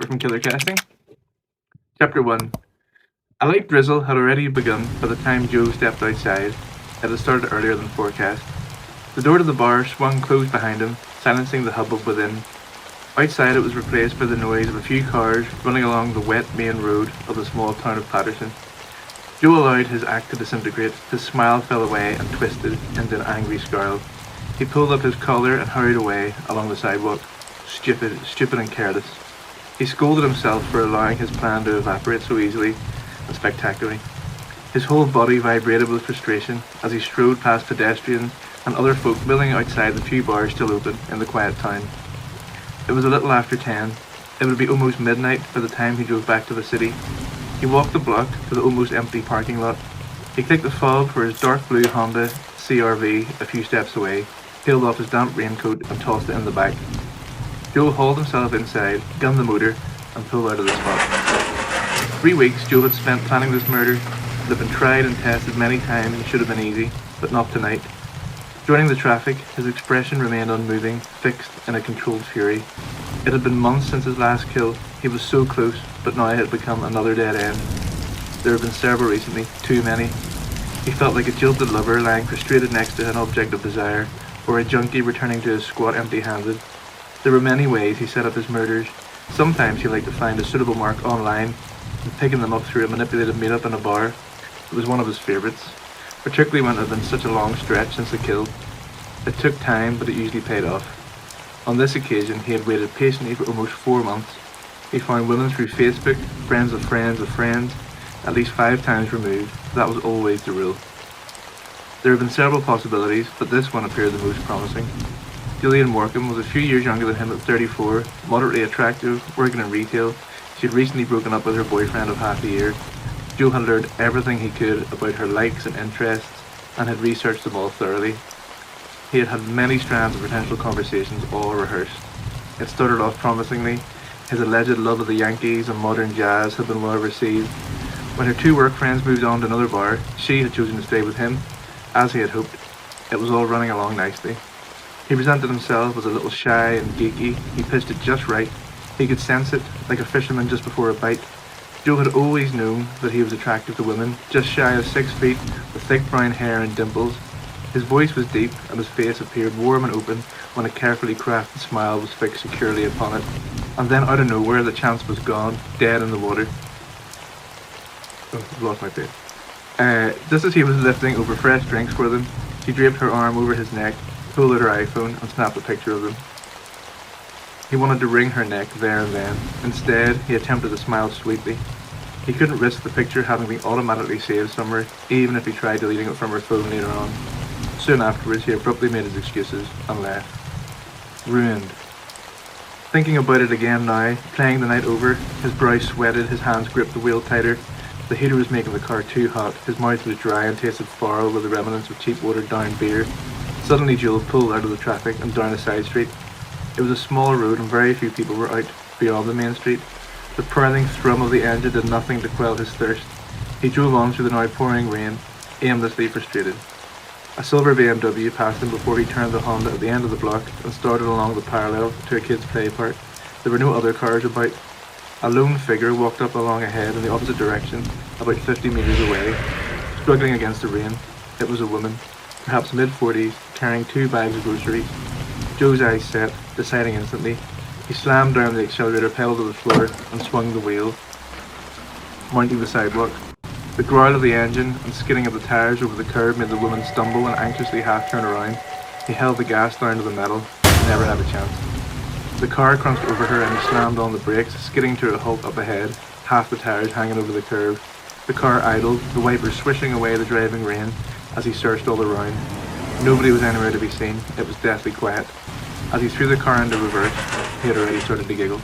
Walker from Killer Casting. Chapter 1. A light drizzle had already begun by the time Joe stepped outside. It had started earlier than forecast. The door to the bar swung closed behind him, silencing the hubbub within. Outside it was replaced by the noise of a few cars running along the wet main road of the small town of Patterson. Joe allowed his act to disintegrate. His smile fell away and twisted into an angry scowl. He pulled up his collar and hurried away along the sidewalk. Stupid and careless. He scolded himself for allowing his plan to evaporate so easily and spectacularly. His whole body vibrated with frustration as he strode past pedestrians and other folk milling outside the few bars still open in the quiet town. It was a little after 10. It would be almost midnight by the time he drove back to the city. He walked the block to the almost empty parking lot. He clicked the fob for his dark blue Honda CR-V a few steps away, peeled off his damp raincoat and tossed it in the back. Joe hauled himself inside, gunned the motor, and pulled out of the spot. 3 weeks Joe had spent planning this murder. It had been tried and tested many times and should have been easy, but not tonight. Joining the traffic, his expression remained unmoving, fixed in a controlled fury. It had been months since his last kill. He was so close, but now it had become another dead end. There had been several recently, too many. He felt like a jilted lover lying prostrated next to an object of desire, or a junkie returning to his squat empty-handed. There were many ways he set up his murders. Sometimes he liked to find a suitable mark online and picking them up through a manipulated meetup in a bar. It was one of his favourites, particularly when it had been such a long stretch since the kill. It took time, but it usually paid off. On this occasion, he had waited patiently for almost 4 months. He found women through Facebook, friends of friends of friends, at least 5 times removed. That was always the rule. There had been several possibilities, but this one appeared the most promising. Gillian Morecambe was a few years younger than him at 34, moderately attractive, working in retail. She had recently broken up with her boyfriend of half a year. Joe had learned everything he could about her likes and interests and had researched them all thoroughly. He had had many strands of potential conversations, all rehearsed. It started off promisingly. His alleged love of the Yankees and modern jazz had been well received. When her 2 work friends moved on to another bar, she had chosen to stay with him, as he had hoped. It was all running along nicely. He presented himself as a little shy and geeky. He pitched it just right. He could sense it, like a fisherman just before a bite. Joe had always known that he was attractive to women, just shy of 6 feet, with thick brown hair and dimples. His voice was deep, and his face appeared warm and open when a carefully crafted smile was fixed securely upon it. And then out of nowhere, the chance was gone, dead in the water. Oh, I've lost my place. Just as he was lifting over fresh drinks for them, she draped her arm over his neck, pulled out her iPhone and snapped a picture of them. He wanted to wring her neck there and then. Instead, he attempted to smile sweetly. He couldn't risk the picture having been automatically saved somewhere, even if he tried deleting it from her phone later on. Soon afterwards, he abruptly made his excuses and left. Ruined. Thinking about it again now, playing the night over, his brow sweated, his hands gripped the wheel tighter. The heater was making the car too hot. His mouth was dry and tasted foul with the remnants of cheap watered-down beer. Suddenly Joel pulled out of the traffic and down a side street. It was a small road and very few people were out beyond the main street. The purling thrum of the engine did nothing to quell his thirst. He drove on through the now pouring rain, aimlessly frustrated. A silver BMW passed him before he turned the Honda at the end of the block and started along the parallel to a kid's play park. There were no other cars about. A lone figure walked up along ahead in the opposite direction, about 50 metres away, struggling against the rain. It was a woman, perhaps mid-40s, carrying 2 bags of groceries. Joe's eyes set, deciding instantly. He slammed down the accelerator pedal to the floor and swung the wheel, mounting the sidewalk. The growl of the engine and skidding of the tires over the curb made the woman stumble and anxiously half turn around. He held the gas down to the metal, never had a chance. The car crunched over her and he slammed on the brakes, skidding to a halt up ahead, half the tires hanging over the curb. The car idled, the wipers swishing away the driving rain as he searched all around. Nobody was anywhere to be seen. It was deathly quiet. As he threw the car into reverse, he had already started to giggle.